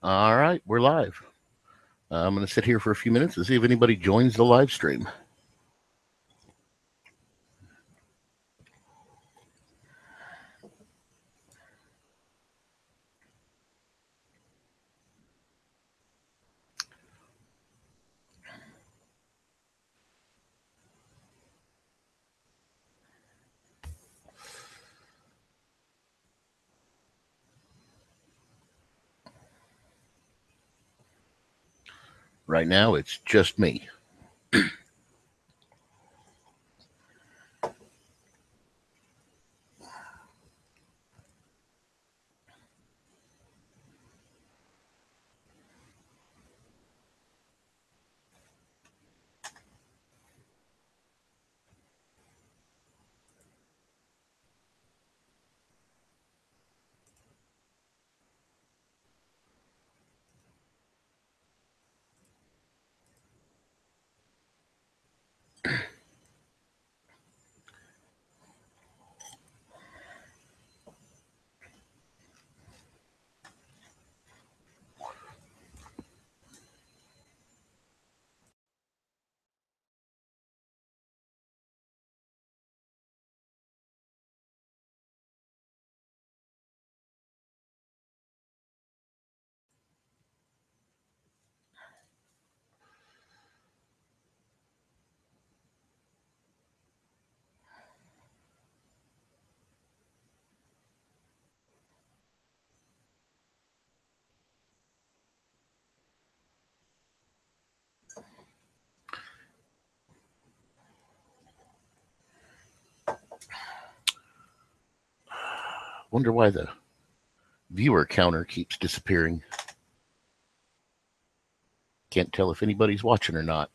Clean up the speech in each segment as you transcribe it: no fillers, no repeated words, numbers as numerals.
All right, we're live. I'm going to sit here for a few minutes and see if anybody joins the live stream. Right now, it's just me. Wonder why the viewer counter keeps disappearing. Can't tell if anybody's watching or not.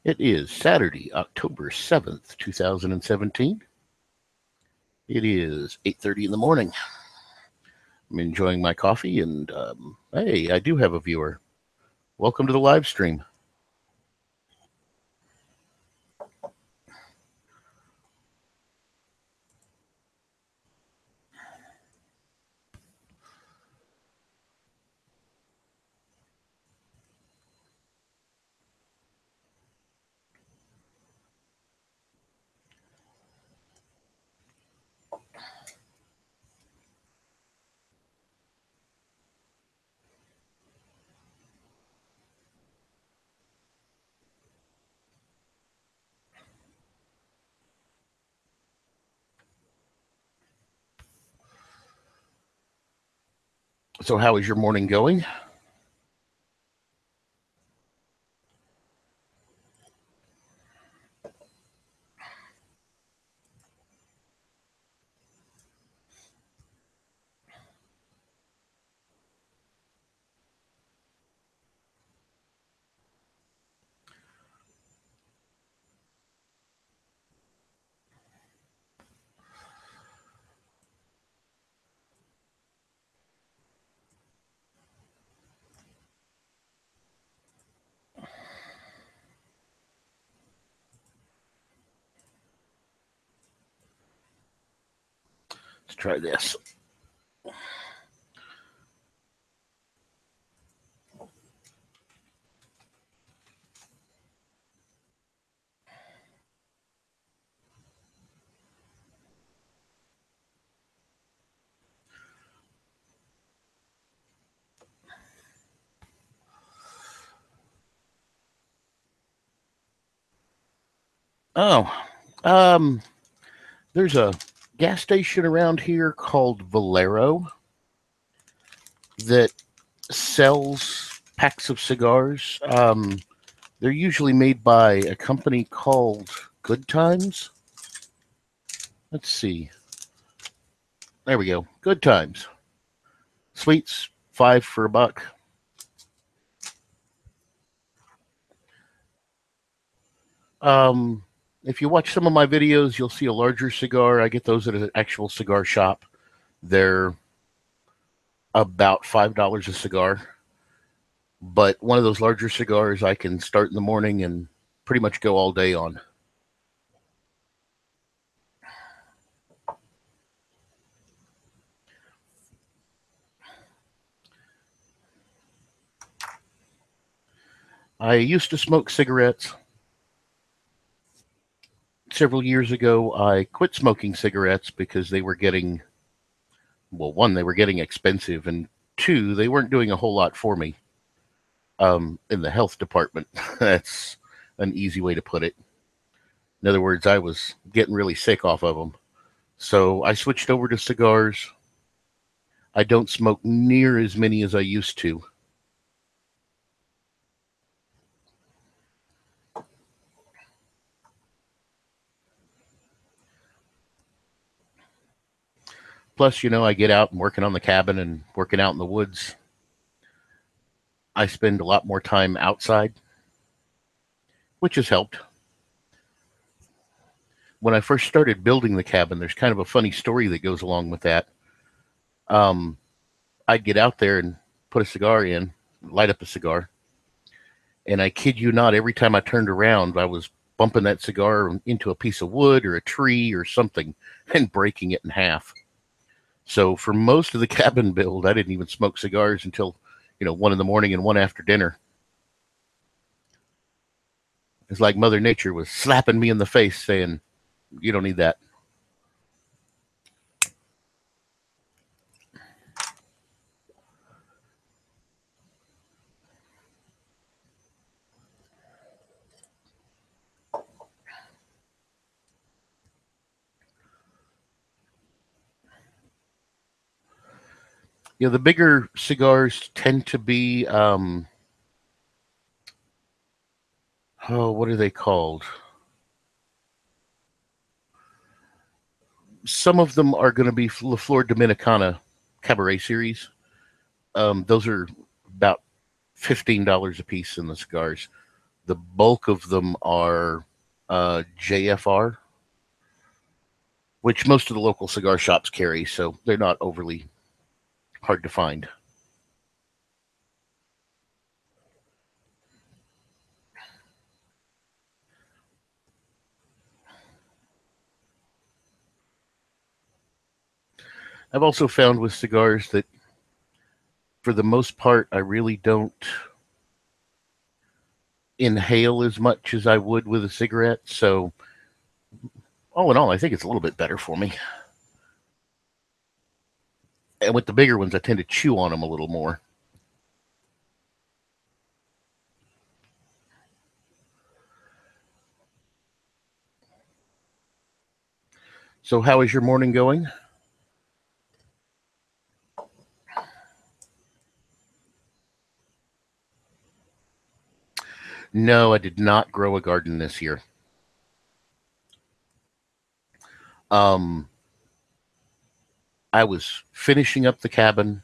It is Saturday, October 7th, 2017. It is 8:30 in the morning. I'm enjoying my coffee, and hey, I do have a viewer. Welcome to the live stream. So, how is your morning going? Let's try this. Oh, um, there's a gas station around here called Valero that sells packs of cigars. They're usually made by a company called Good Times. Let's see. There we go. Good Times. Sweets, 5 for a buck. If you watch some of my videos, you'll see a larger cigar. I get those at an actual cigar shop. They're about $5 a cigar. But one of those larger cigars I can start in the morning and pretty much go all day on. I used to smoke cigarettes. Several years ago, I quit smoking cigarettes because they were getting, well, one, they were getting expensive, and two, they weren't doing a whole lot for me in the health department. That's an easy way to put it. In other words, I was getting really sick off of them. So I switched over to cigars. I don't smoke near as many as I used to. Plus, I get out and working on the cabin and working out in the woods. I spend a lot more time outside, which has helped. When I first started building the cabin, there's kind of a funny story that goes along with that. Um, I'd get out there and put a cigar in, light up a cigar, and I kid you not, every time I turned around, I was bumping that cigar into a piece of wood or a tree or something and breaking it in half. So for most of the cabin build, I didn't even smoke cigars until, 1 in the morning and 1 after dinner. It's like Mother Nature was slapping me in the face saying, you don't need that. The bigger cigars tend to be, what are they called? Some of them are going to be La Flor Dominicana Cabaret Series. Those are about $15 a piece in the cigars. The bulk of them are JFR, which most of the local cigar shops carry, so they're not overly hard to find. I've also found with cigars that for the most part, I really don't inhale as much as I would with a cigarette. So, all in all, I think it's a little bit better for me. And with the bigger ones, I tend to chew on them a little more. So, how is your morning going? No, I did not grow a garden this year. Um, I was finishing up the cabin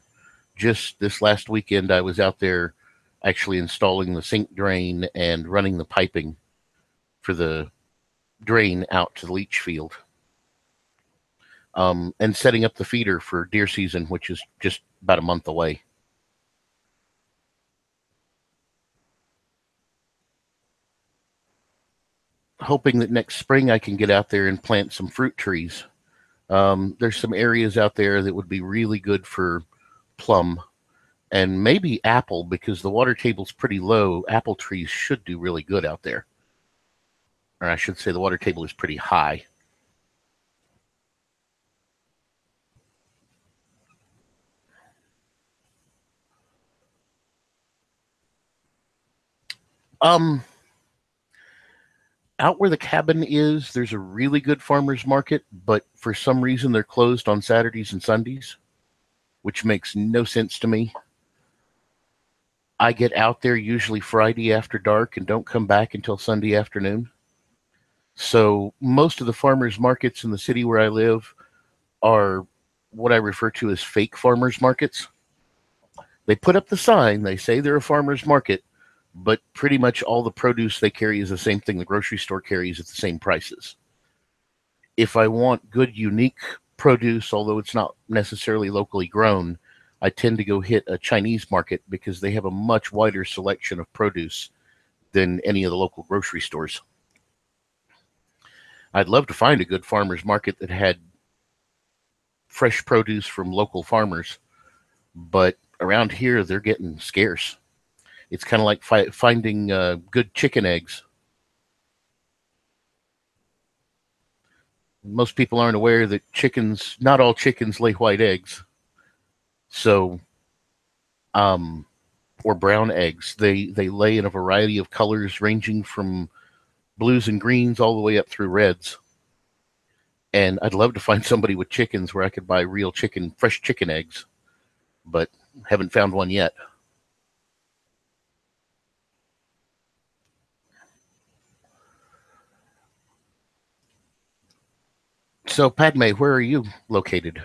just this last weekend. I was out there actually installing the sink drain and running the piping for the drain out to the leach field, and setting up the feeder for deer season, which is just about a month away. Hoping that next spring I can get out there and plant some fruit trees. There's some areas out there that would be really good for plum and maybe apple because the water table's pretty low. Apple trees should do really good out there. Or I should say the water table is pretty high. Um, Out where the cabin is, there's a really good farmer's market, but for some reason they're closed on Saturdays and Sundays, which makes no sense to me. I get out there usually Friday after dark and don't come back until Sunday afternoon. So most of the farmers markets in the city where I live are what I refer to as fake farmers markets. They put up the sign, they say they're a farmers market, but pretty much all the produce they carry is the same thing the grocery store carries at the same prices. If I want good, unique produce, although it's not necessarily locally grown, I tend to go hit a Chinese market because they have a much wider selection of produce than any of the local grocery stores. I'd love to find a good farmer's market that had fresh produce from local farmers, but around here they're getting scarce. It's kind of like finding good chicken eggs. Most people aren't aware that not all chickens lay white eggs. So, um, or brown eggs. They lay in a variety of colors, ranging from blues and greens all the way up through reds. And I'd love to find somebody with chickens where I could buy real fresh chicken eggs, but haven't found one yet. So, Padme, where are you located?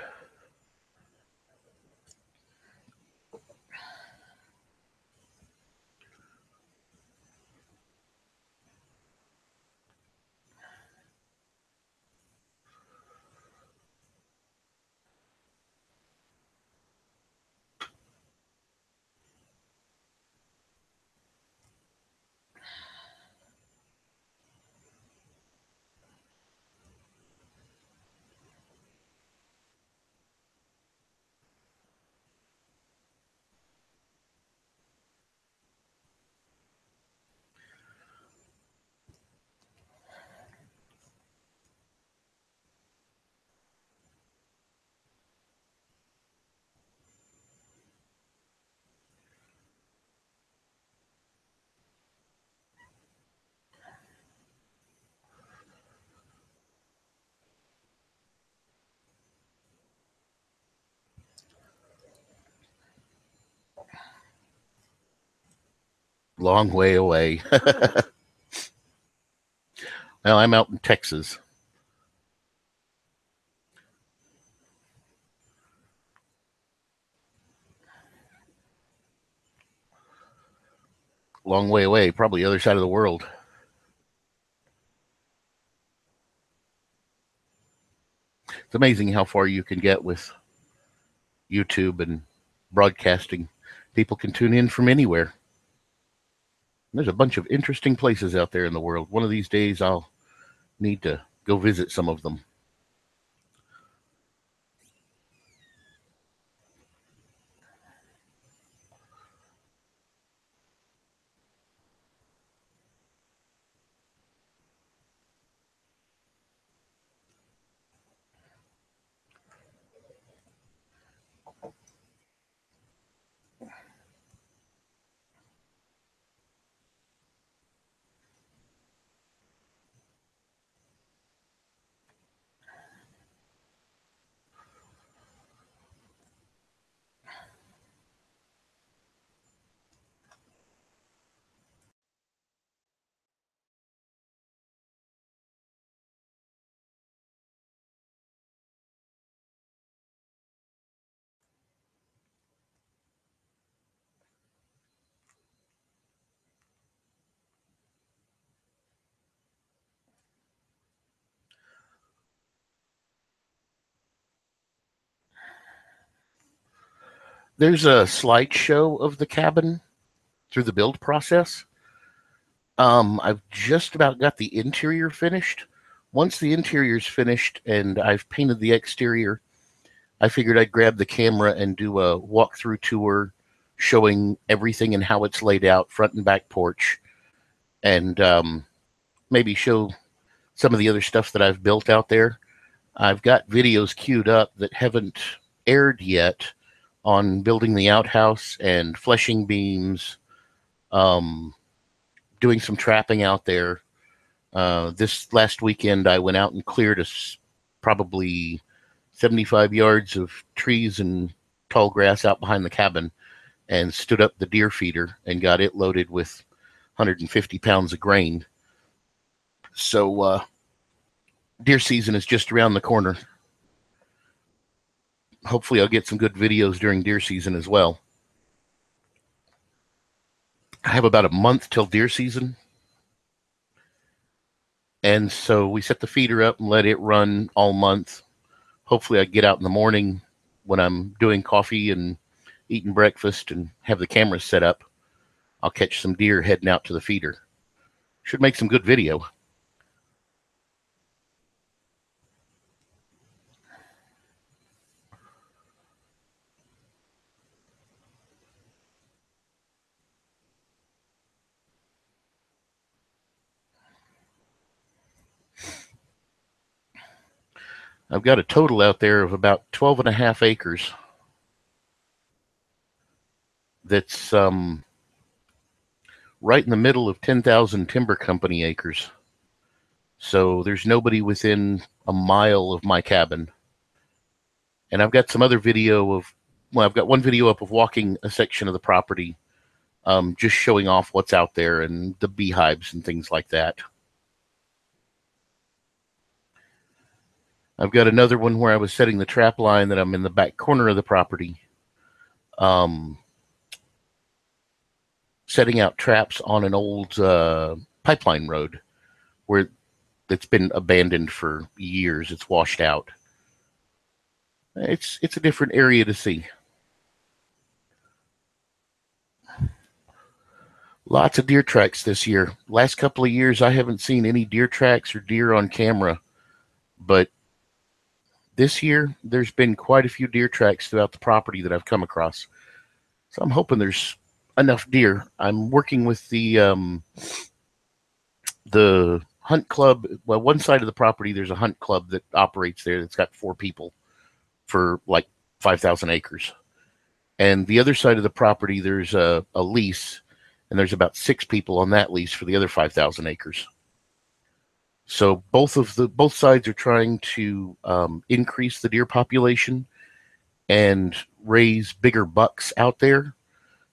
Long way away. Well, I'm out in Texas. Long way away, probably the other side of the world. It's amazing how far you can get with YouTube and broadcasting. People can tune in from anywhere. There's a bunch of interesting places out there in the world. One of these days, I'll need to go visit some of them. There's a slideshow of the cabin through the build process. I've just about got the interior finished. Once the interior's finished and I've painted the exterior, I figured I'd grab the camera and do a walkthrough tour showing everything and how it's laid out, front and back porch, and maybe show some of the other stuff that I've built out there. I've got videos queued up that haven't aired yet on building the outhouse and fleshing beams, um, doing some trapping out there. This last weekend, I went out and cleared probably 75 yards of trees and tall grass out behind the cabin and stood up the deer feeder and got it loaded with 150 pounds of grain. So Deer season is just around the corner. Hopefully, I'll get some good videos during deer season as well. I have about a month till deer season. And so we set the feeder up and let it run all month. Hopefully, I get out in the morning when I'm doing coffee and eating breakfast and have the cameras set up. I'll catch some deer heading out to the feeder. Should make some good video. I've got a total out there of about 12 and a half acres that's right in the middle of 10,000 timber company acres. So there's nobody within a mile of my cabin. And I've got some other video of, well, I've got one video up of walking a section of the property, just showing off what's out there and the beehives and things like that. I've got another one where I was setting the trap line that I'm in the back corner of the property, setting out traps on an old pipeline road where it's been abandoned for years. It's washed out. It's a different area to see. Lots of deer tracks this year. Last couple of years, I haven't seen any deer tracks or deer on camera, but this year there's been quite a few deer tracks throughout the property that I've come across. So I'm hoping there's enough deer. I'm working with the hunt club. Well, one side of the property there's a hunt club that operates there. That's got 4 people for like 5,000 acres. And the other side of the property there's a lease, and there's about 6 people on that lease for the other 5,000 acres. So both sides are trying to increase the deer population and raise bigger bucks out there.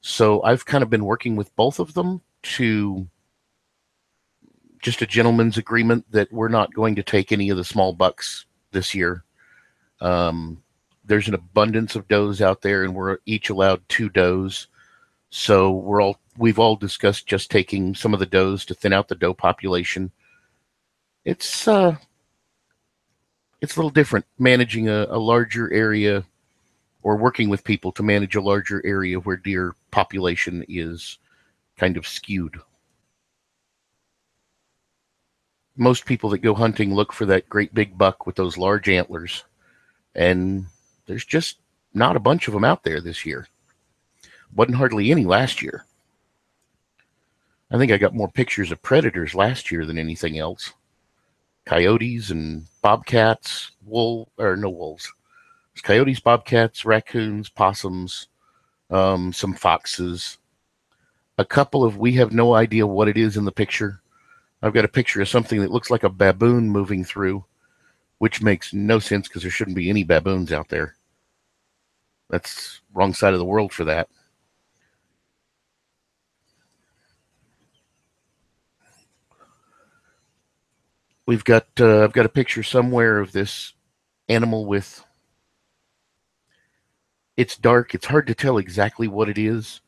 So I've kind of been working with both of them to just a gentleman's agreement that we're not going to take any of the small bucks this year. There's an abundance of does out there, and we're each allowed 2 does. So we've all discussed just taking some of the does to thin out the doe population. It's a little different managing a larger area or working with people to manage a larger area where deer population is kind of skewed. Most people that go hunting look for that great big buck with those large antlers, and there's just not a bunch of them out there this year. Wasn't hardly any last year. I think I got more pictures of predators last year than anything else. Coyotes and bobcats, no wolves. There's coyotes, bobcats, raccoons, possums, some foxes. A couple of, we have no idea what it is in the picture. I've got a picture of something that looks like a baboon moving through, which makes no sense because there shouldn't be any baboons out there. That's wrong side of the world for that. I've got a picture somewhere of this animal with, it's dark. It's hard to tell exactly what it is.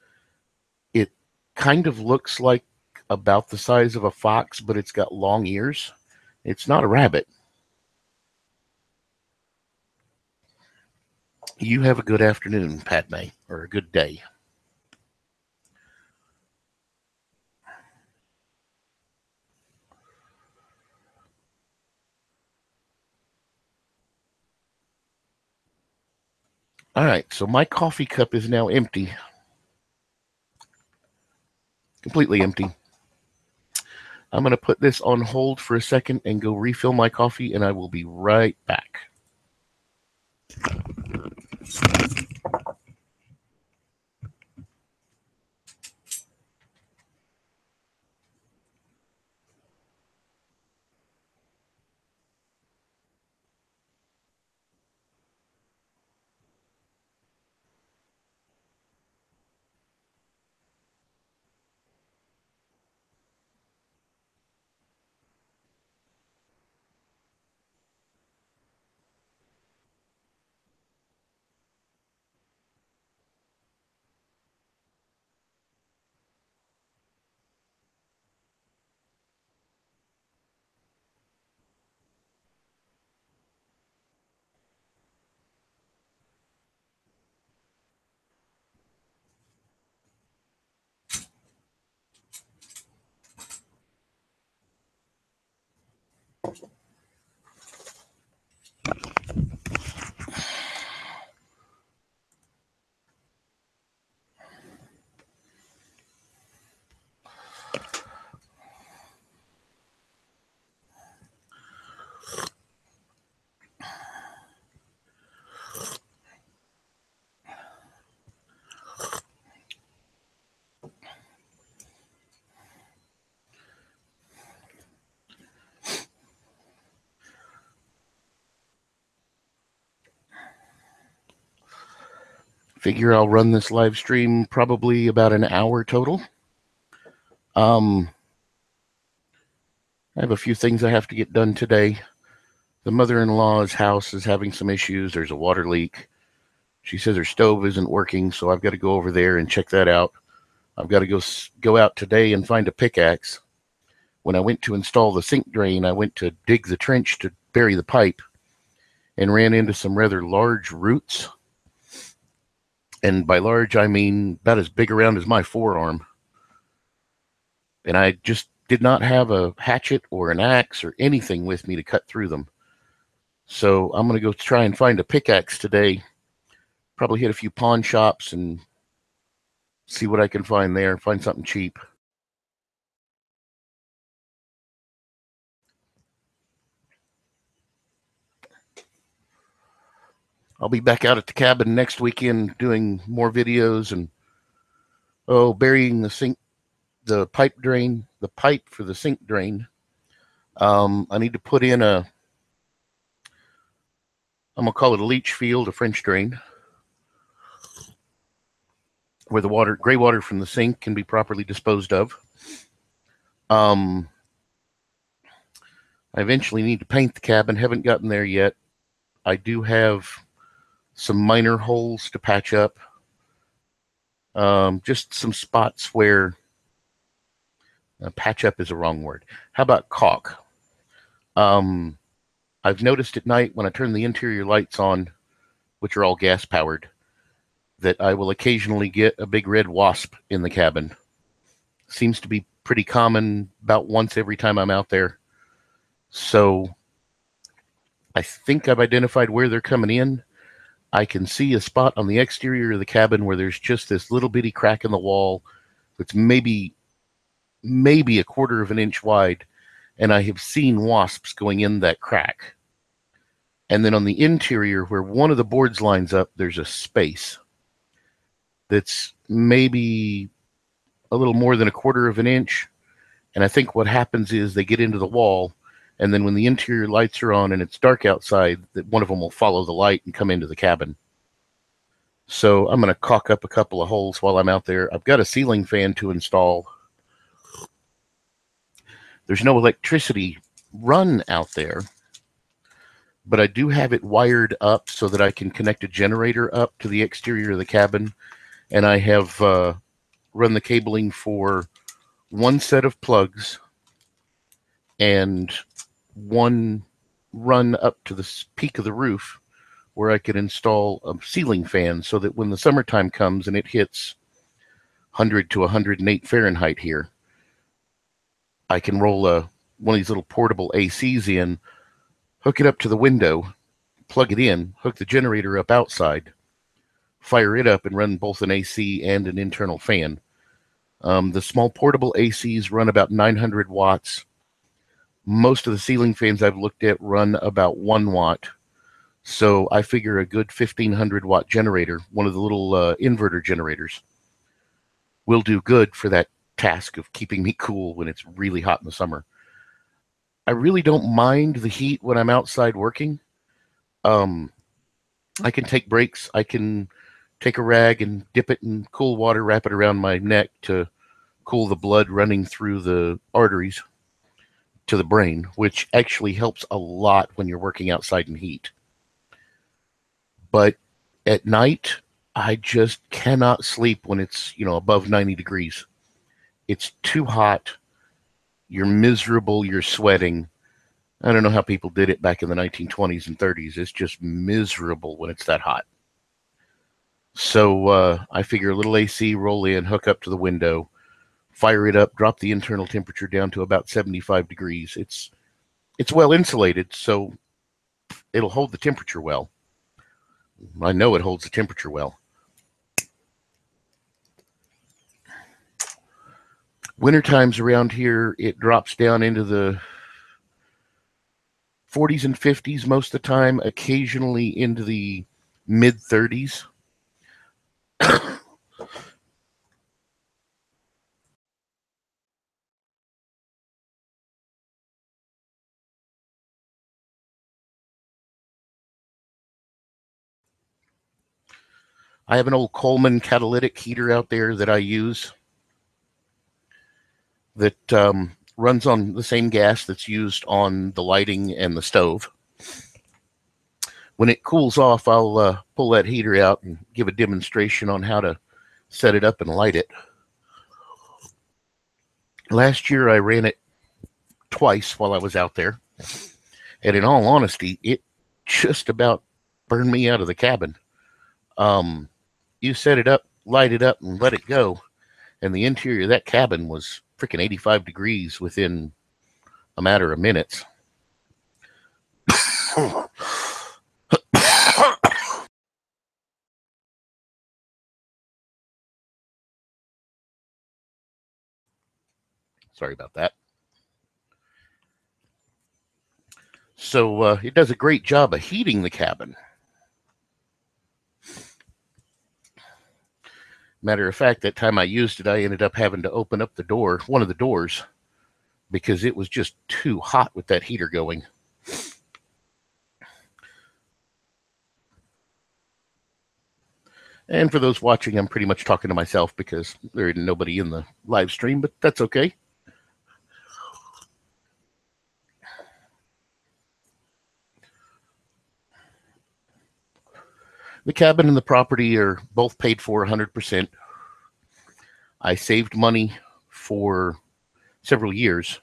It kind of looks like about the size of a fox, but it's got long ears. It's not a rabbit. You have a good afternoon, Padme, or a good day. All right, so my coffee cup is now empty, completely empty. I'm going to put this on hold for a second and go refill my coffee, and I will be right back. Figure I'll run this live stream probably about an hour total. I have a few things I have to get done today. The mother-in-law's house is having some issues. There's a water leak. She says her stove isn't working, so I've got to go over there and check that out. I've got to go out today and find a pickaxe. When I went to install the sink drain, I went to dig the trench to bury the pipe and ran into some rather large roots. And by large, I mean about as big around as my forearm. And I just did not have a hatchet or an axe or anything with me to cut through them. So I'm going to go try and find a pickaxe today. Probably hit a few pawn shops and see what I can find there, find something cheap. I'll be back out at the cabin next weekend doing more videos and burying the pipe for the sink drain. I need to put in I'm gonna call it a leach field, a French drain, where the gray water from the sink can be properly disposed of. I eventually need to paint the cabin. Haven't gotten there yet. I do have some minor holes to patch up. Just some spots where patch up is a wrong word. How about caulk? I've noticed at night when I turn the interior lights on, which are all gas powered, that I will occasionally get a big red wasp in the cabin. Seems to be pretty common about once every time I'm out there. So I think I've identified where they're coming in. I can see a spot on the exterior of the cabin where there's just this little bitty crack in the wall that's maybe a quarter of an inch wide, and I have seen wasps going in that crack. And then on the interior, where one of the boards lines up, there's a space that's maybe a little more than a quarter of an inch. And I think what happens is they get into the wall, and then when the interior lights are on and it's dark outside, that one of them will follow the light and come into the cabin. So I'm going to caulk up a couple of holes while I'm out there. I've got a ceiling fan to install. There's no electricity run out there, but I do have it wired up so that I can connect a generator up to the exterior of the cabin. And I have run the cabling for one set of plugs and one run up to the peak of the roof where I could install a ceiling fan so that when the summertime comes and it hits 100 to 108 Fahrenheit here, I can roll one of these little portable ACs in, hook it up to the window, plug it in, hook the generator up outside, fire it up, and run both an AC and an internal fan. The small portable ACs run about 900 watts. Most of the ceiling fans I've looked at run about 1 watt. So I figure a good 1,500 watt generator, one of the little inverter generators, will do good for that task of keeping me cool when it's really hot in the summer. I really don't mind the heat when I'm outside working. I can take breaks. I can take a rag and dip it in cool water, wrap it around my neck to cool the blood running through the arteries to the brain, which actually helps a lot when you're working outside in heat. But at night, I just cannot sleep when it's, above 90 degrees. It's too hot. You're miserable. You're sweating. I don't know how people did it back in the 1920s and 30s. It's just miserable when it's that hot. So I figure a little AC, roll in, hook up to the window, fire it up, drop the internal temperature down to about 75 degrees. It's well insulated, so it'll hold the temperature well. I know it holds the temperature well. Winter times around here, it drops down into the 40s and 50s most of the time, occasionally into the mid 30s. I have an old Coleman catalytic heater out there that I use that runs on the same gas that's used on the lighting and the stove. When it cools off, I'll pull that heater out and give a demonstration on how to set it up and light it. Last year, I ran it twice while I was out there, and in all honesty, it just about burned me out of the cabin. You set it up, light it up, and let it go, and the interior of that cabin was freaking 85 degrees within a matter of minutes. Sorry about that. So it does a great job of heating the cabin. Matter of fact, that time I used it, I ended up having to open up the door, one of the doors, because it was just too hot with that heater going. And for those watching, I'm pretty much talking to myself because there isn't nobody in the live stream, but that's okay. The cabin and the property are both paid for 100%. I saved money for several years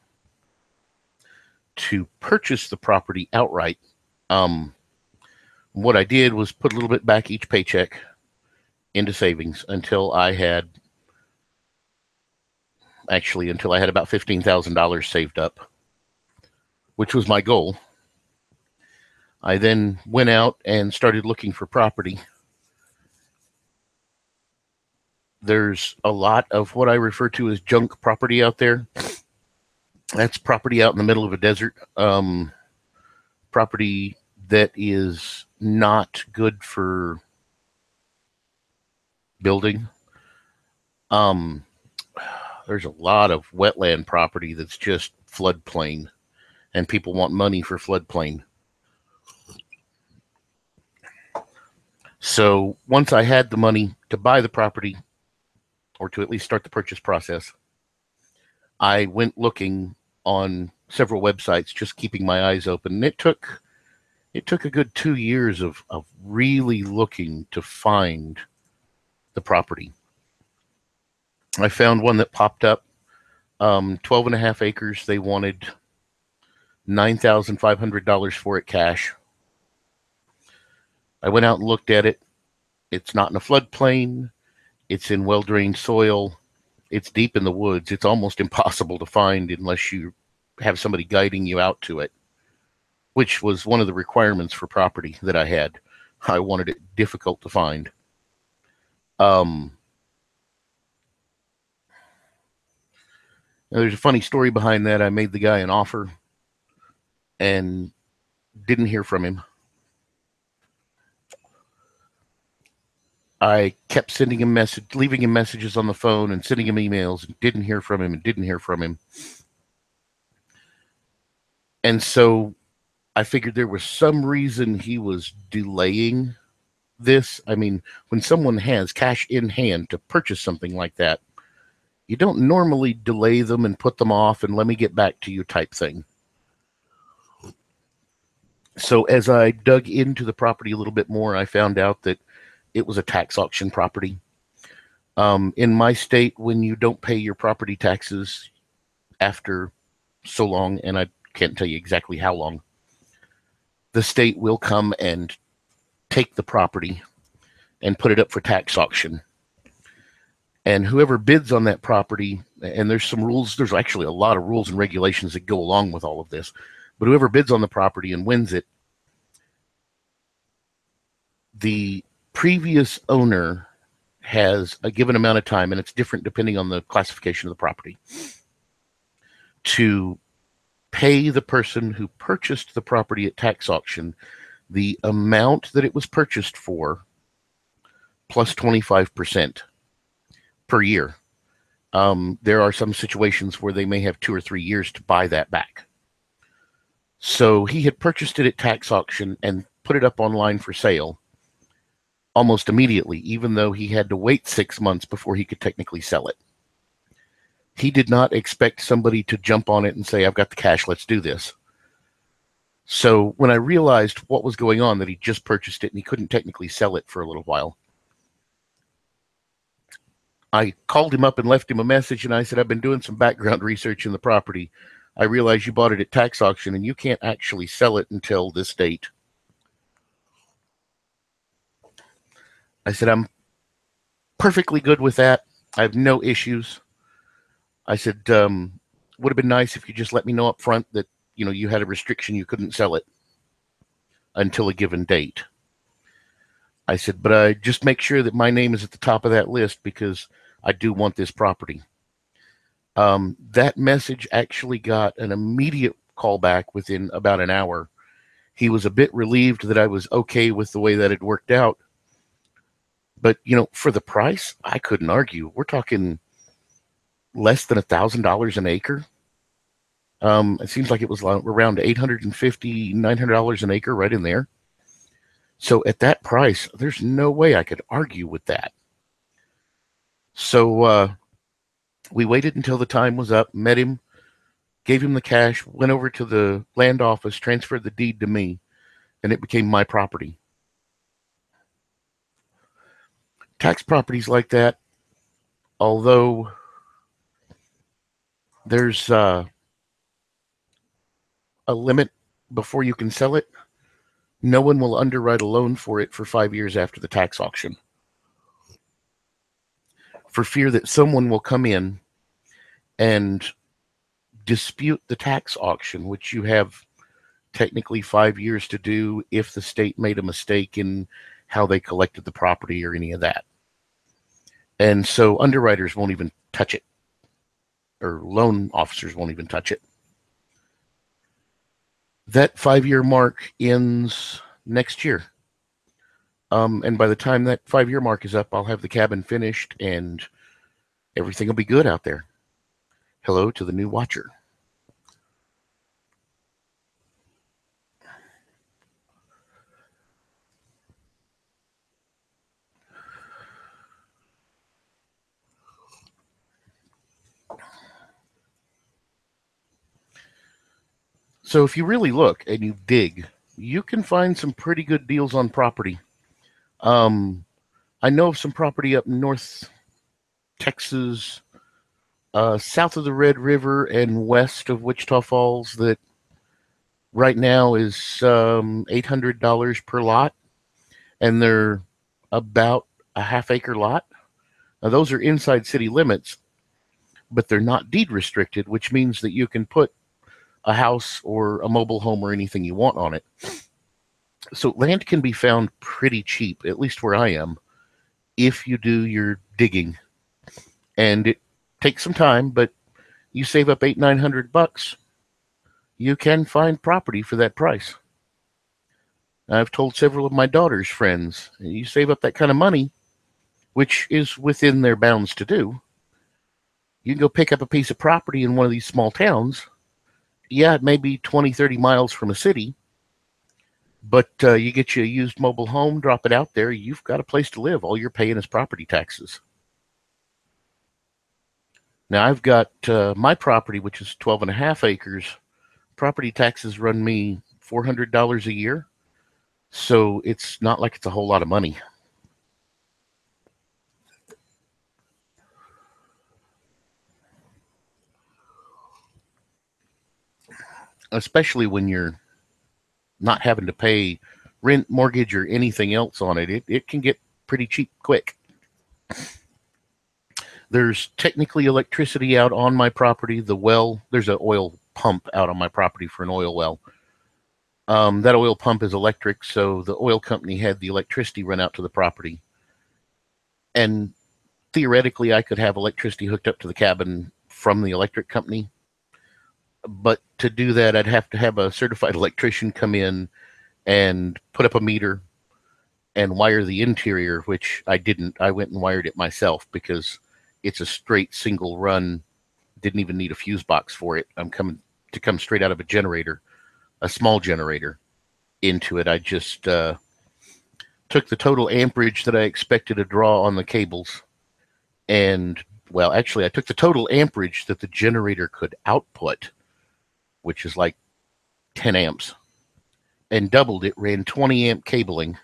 to purchase the property outright. What I did was put a little bit back each paycheck into savings until I had about $15,000 saved up, which was my goal. I then went out and started looking for property. There's a lot of what I refer to as junk property out there. That's property out in the middle of a desert. Property that is not good for building. There's a lot of wetland property that's just floodplain, and people want money for floodplain. So once I had the money to buy the property, or to at least start the purchase process, I went looking on several websites, just keeping my eyes open. And it took a good 2 years of really looking to find the property. I found one that popped up, 12 and a half acres. They wanted $9,500 for it cash. I went out and looked at it. It's not in a floodplain. It's in well-drained soil. It's deep in the woods. It's almost impossible to find unless you have somebody guiding you out to it, which was one of the requirements for property that I had. I wanted it difficult to find. There's a funny story behind that. I made the guy an offer and didn't hear from him. I kept sending him leaving him messages on the phone and sending him emails, and didn't hear from him. And so I figured there was some reason he was delaying this. I mean, when someone has cash in hand to purchase something like that, you don't normally delay them and put them off and let me get back to you type thing. So as I dug into the property a little bit more, I found out that it was a tax auction property. In my state, when you don't pay your property taxes after so long, and I can't tell you exactly how long, the state will come and take the property and put it up for tax auction. And whoever bids on that property, and there's some rules, there's actually a lot of rules and regulations that go along with all of this, but whoever bids on the property and wins it, the previous owner has a given amount of time, and it's different depending on the classification of the property, to pay the person who purchased the property at tax auction the amount that it was purchased for plus 25% per year. There are some situations where they may have 2 or 3 years to buy that back. So he had purchased it at tax auction and put it up online for sale. almost immediately, even though he had to wait 6 months before he could technically sell it. He did not expect somebody to jump on it and say, I've got the cash, let's do this. So when I realized what was going on, that he just purchased it and he couldn't technically sell it for a little while, I called him up and left him a message, and I said, I've been doing some background research in the property. I realize you bought it at tax auction and you can't actually sell it until this date. I said, I'm perfectly good with that. I have no issues. I said, would have been nice if you just let me know up front that, you had a restriction, you couldn't sell it until a given date. I said, but I just make sure that my name is at the top of that list because I do want this property. That message actually got an immediate call back within about an hour. He was a bit relieved that I was okay with the way that it worked out. But, for the price, I couldn't argue. We're talking less than $1,000 an acre. It seems like it was around $850, $900 an acre, right in there. So at that price, there's no way I could argue with that. So we waited until the time was up, met him, gave him the cash, went over to the land office, transferred the deed to me, and it became my property. Tax properties like that, although there's a limit before you can sell it, no one will underwrite a loan for it for 5 years after the tax auction, for fear that someone will come in and dispute the tax auction, which you have technically 5 years to do if the state made a mistake in how they collected the property or any of that. And so underwriters won't even touch it, or loan officers won't even touch it. That 5-year mark ends next year. And by the time that 5-year mark is up, I'll have the cabin finished and everything will be good out there. Hello to the new watcher. So if you really look and you dig, you can find some pretty good deals on property. I know of some property up north Texas, south of the Red River and west of Wichita Falls that right now is $800 per lot, and they're about a half-acre lot. Now, those are inside city limits, but they're not deed restricted, which means that you can put a house or a mobile home or anything you want on it. So land can be found pretty cheap, at least where I am, if you do your digging. And it takes some time, but you save up $800-900, you can find property for that price. I've told several of my daughter's friends, you save up that kind of money, which is within their bounds to do, you can go pick up a piece of property in one of these small towns. Yeah, it may be 20, 30 miles from a city, but you get you a used mobile home, drop it out there, you've got a place to live. All you're paying is property taxes. Now, I've got my property, which is 12.5 acres. Property taxes run me $400 a year, so it's not like it's a whole lot of money. Especially when you're not having to pay rent, mortgage, or anything else on it. It can get pretty cheap quick. There's technically electricity out on my property. The well, there's an oil pump out on my property for an oil well. That oil pump is electric, so the oil company had the electricity run out to the property. And theoretically, I could have electricity hooked up to the cabin from the electric company. But to do that, I'd have to have a certified electrician come in and put up a meter and wire the interior, which I didn't. I went and wired it myself because it's a straight single run. Didn't even need a fuse box for it. I'm coming to come straight out of a generator, a small generator, into it. I just took the total amperage that I expected to draw on the cables, and well, actually, I took the total amperage that the generator could output, which is like 10 amps, and doubled it, ran 20 amp cabling,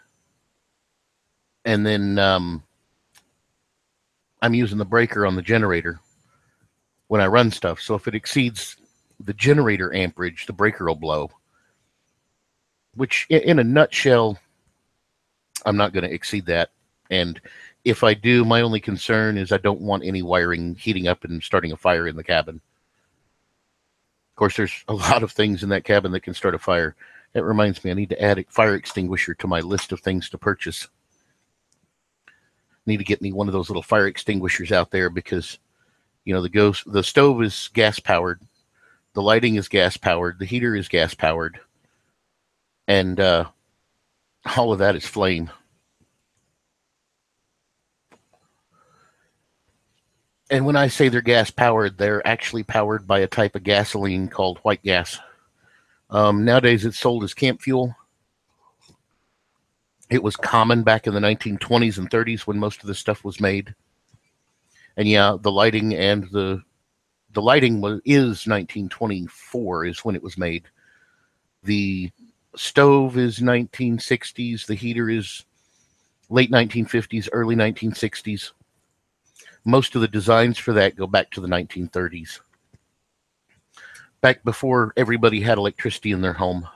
and then I'm using the breaker on the generator when I run stuff. So if it exceeds the generator amperage, the breaker will blow, which in a nutshell, I'm not going to exceed that. And if I do, my only concern is I don't want any wiring heating up and starting a fire in the cabin. Of course, there's a lot of things in that cabin that can start a fire. That reminds me, I need to add a fire extinguisher to my list of things to purchase. Need to get me one of those little fire extinguishers out there because, you know, the stove is gas powered, the lighting is gas powered, the heater is gas powered, and all of that is flame. And when I say they're gas powered, they're actually powered by a type of gasoline called white gas. Nowadays, it's sold as camp fuel. It was common back in the 1920s and 30s when most of this stuff was made. And yeah, the lighting is 1924 is when it was made. The stove is 1960s. The heater is late 1950s, early 1960s. Most of the designs for that go back to the 1930s, back before everybody had electricity in their home.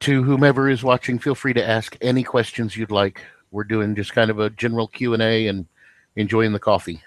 To whomever is watching, feel free to ask any questions you'd like. We're doing just kind of a general Q&A and enjoying the coffee.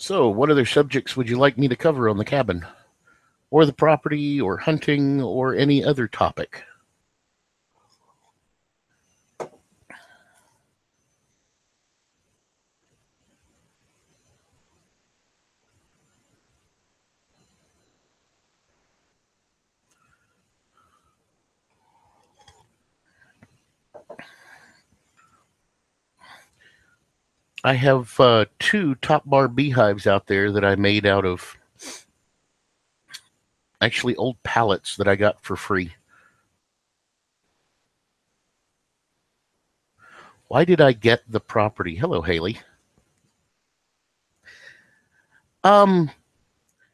So, what other subjects would you like me to cover on the cabin, or the property, or hunting, or any other topic? I have two top bar beehives out there that I made out of actually old pallets that I got for free. Why did I get the property? Hello, Haley. Um,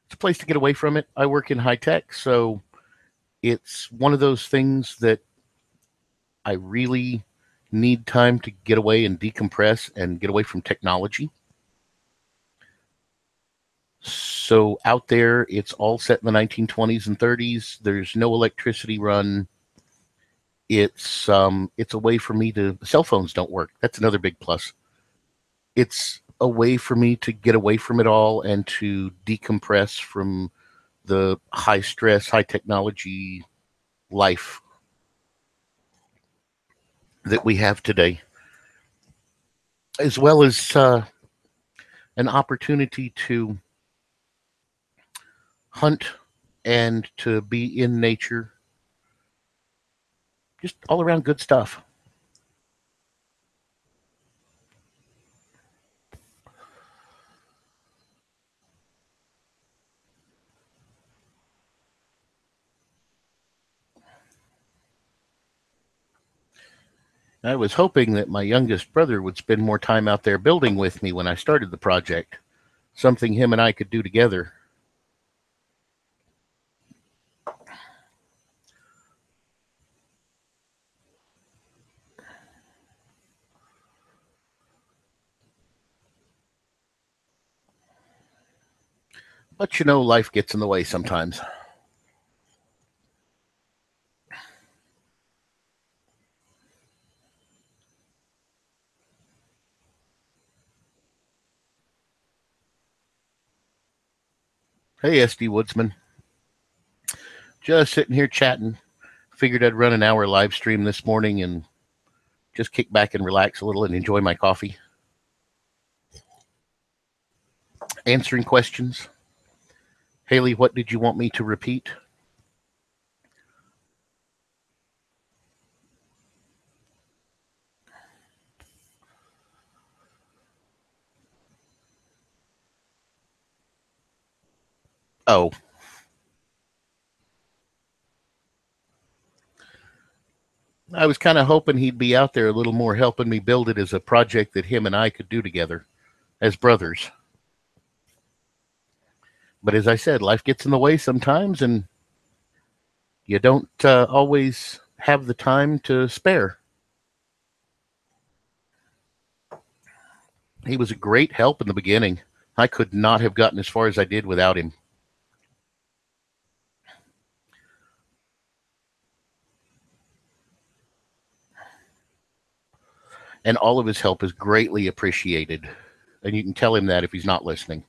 it's a place to get away from it. I work in high tech, so it's one of those things that I really need time to get away and decompress and get away from technology. So out there, it's all set in the 1920s and 30s. There's no electricity run. It's a way for me to. Cell phones don't work. That's another big plus. It's a way for me to get away from it all and to decompress from the high stress, high technology life that we have today, as well as an opportunity to hunt and to be in nature. Just all around good stuff. I was hoping that my youngest brother would spend more time out there building with me when I started the project, something him and I could do together. But you know, life gets in the way sometimes. Hey, SD Woodsman. Just sitting here chatting. Figured I'd run an hour live stream this morning and just kick back and relax a little and enjoy my coffee. Answering questions. Haley, what did you want me to repeat? Oh, I was kind of hoping he'd be out there a little more helping me build it as a project that him and I could do together as brothers. But as I said, life gets in the way sometimes, and you don't always have the time to spare. He was a great help in the beginning. I could not have gotten as far as I did without him. And all of his help is greatly appreciated. And you can tell him that if he's not listening.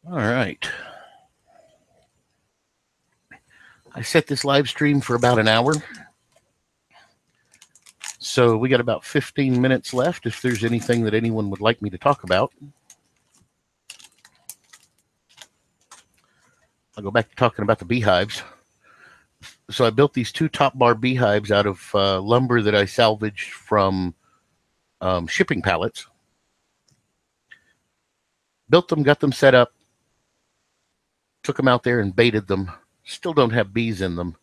All right. I set this live stream for about an hour. So we got about 15 minutes left if there's anything that anyone would like me to talk about. I'll go back to talking about the beehives. So I built these two top bar beehives out of lumber that I salvaged from shipping pallets. Built them, got them set up, took them out there and baited them. Still don't have bees in them.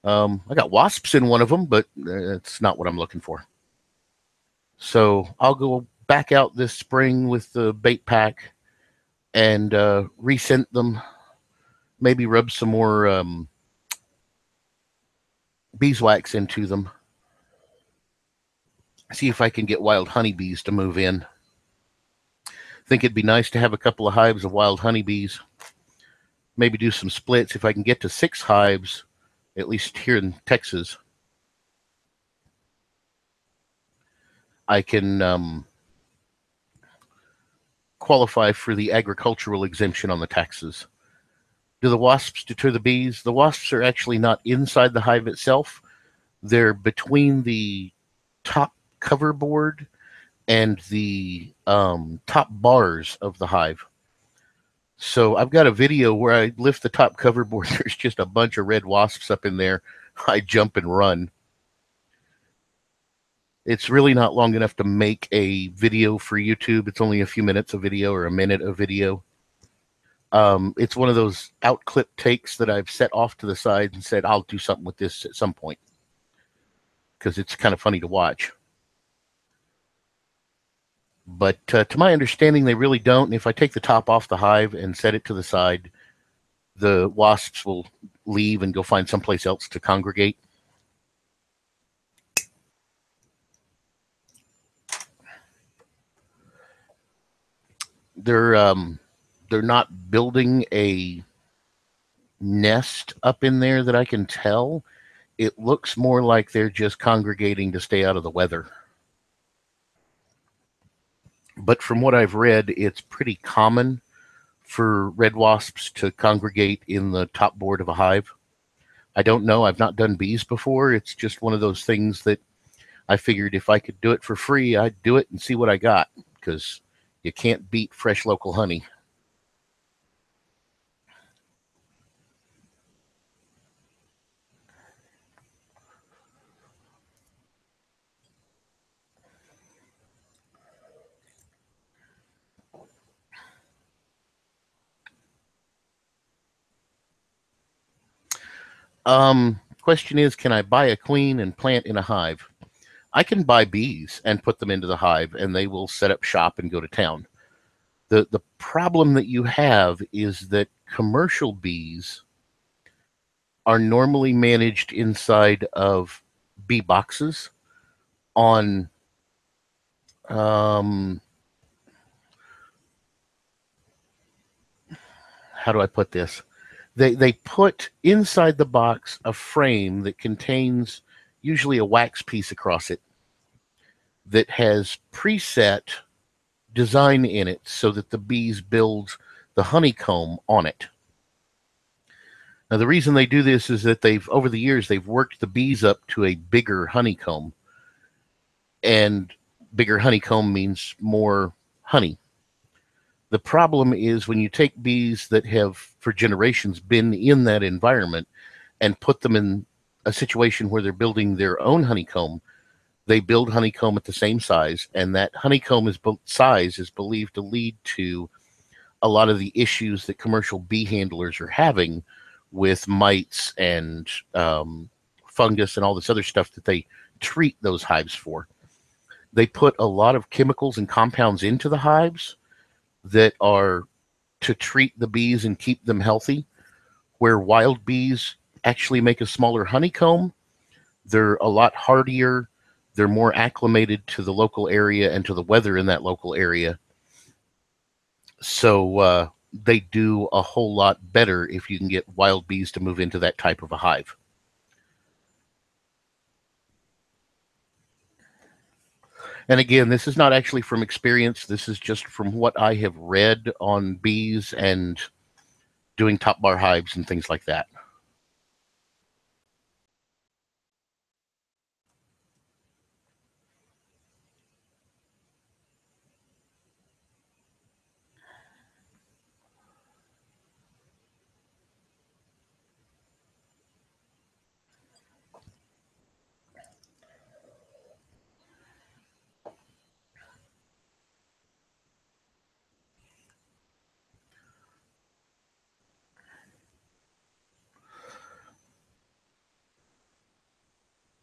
I got wasps in one of them, but it's not what I'm looking for. So I'll go back out this spring with the bait pack and rescent them. Maybe rub some more beeswax into them. See if I can get wild honeybees to move in. Think it'd be nice to have a couple of hives of wild honeybees. Maybe do some splits. If I can get to 6 hives, at least here in Texas, I can qualify for the agricultural exemption on the taxes. Do the wasps deter the bees? The wasps are actually not inside the hive itself. They're between the top cover board and the top bars of the hive. So I've got a video where I lift the top cover board. There's just a bunch of red wasps up in there. I jump and run. It's really not long enough to make a video for YouTube. It's only a few minutes of video or a minute of video. It's one of those out clip takes that I've set off to the side and said, I'll do something with this at some point because it's kind of funny to watch. But to my understanding, they really don't. And if I take the top off the hive and set it to the side, the wasps will leave and go find someplace else to congregate. They're not building a nest up in there that I can tell. It looks more like they're just congregating to stay out of the weather. But from what I've read, it's pretty common for red wasps to congregate in the top board of a hive. I don't know. I've not done bees before. It's just one of those things that I figured if I could do it for free, I'd do it and see what I got, because you can't beat fresh local honey. Question is, can I buy a queen and plant in a hive? I can buy bees and put them into the hive, and they will set up shop and go to town. The problem that you have is that commercial bees are normally managed inside of bee boxes on how do I put this? They put inside the box a frame that contains usually a wax piece across it that has preset design in it so that the bees build the honeycomb on it. Now, the reason they do this is that over the years, they've worked the bees up to a bigger honeycomb. And bigger honeycomb means more honey. The problem is when you take bees that have, for generations, been in that environment and put them in a situation where they're building their own honeycomb, they build honeycomb at the same size, and that honeycomb size is believed to lead to a lot of the issues that commercial bee handlers are having with mites and fungus and all this other stuff that they treat those hives for. They put a lot of chemicals and compounds into the hives that are to treat the bees and keep them healthy, where wild bees actually make a smaller honeycomb. They're a lot hardier. They're more acclimated to the local area and to the weather in that local area. So they do a whole lot better if you can get wild bees to move into that type of a hive. And again, this is not actually from experience. This is just from what I have read on bees and doing top bar hives and things like that.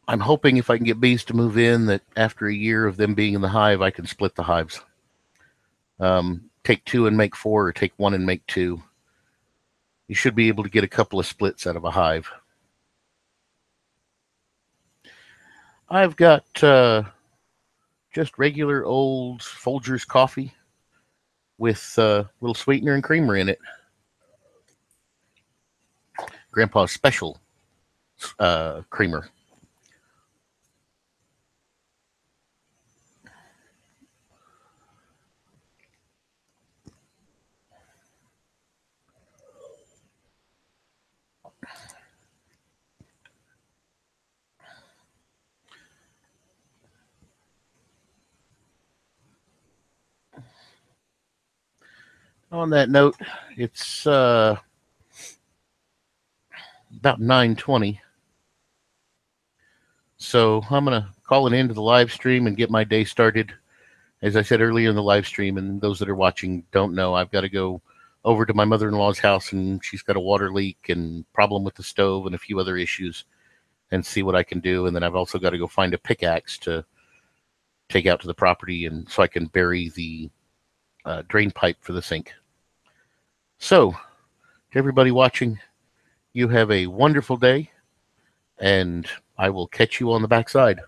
I'm hoping if I can get bees to move in that after a year of them being in the hive, I can split the hives. Take 2 and make 4, or take 1 and make 2. You should be able to get a couple of splits out of a hive. I've got just regular old Folgers coffee with a little sweetener and creamer in it. Grandpa's special creamer. On that note, it's about 9:20. So I'm going to call it into the live stream and get my day started. As I said earlier in the live stream, and those that are watching don't know, I've got to go over to my mother-in-law's house, and she's got a water leak and problem with the stove and a few other issues, and see what I can do. And then I've also got to go find a pickaxe to take out to the property, and so I can bury the drain pipe for the sink. So, to everybody watching, you have a wonderful day, and I will catch you on the backside.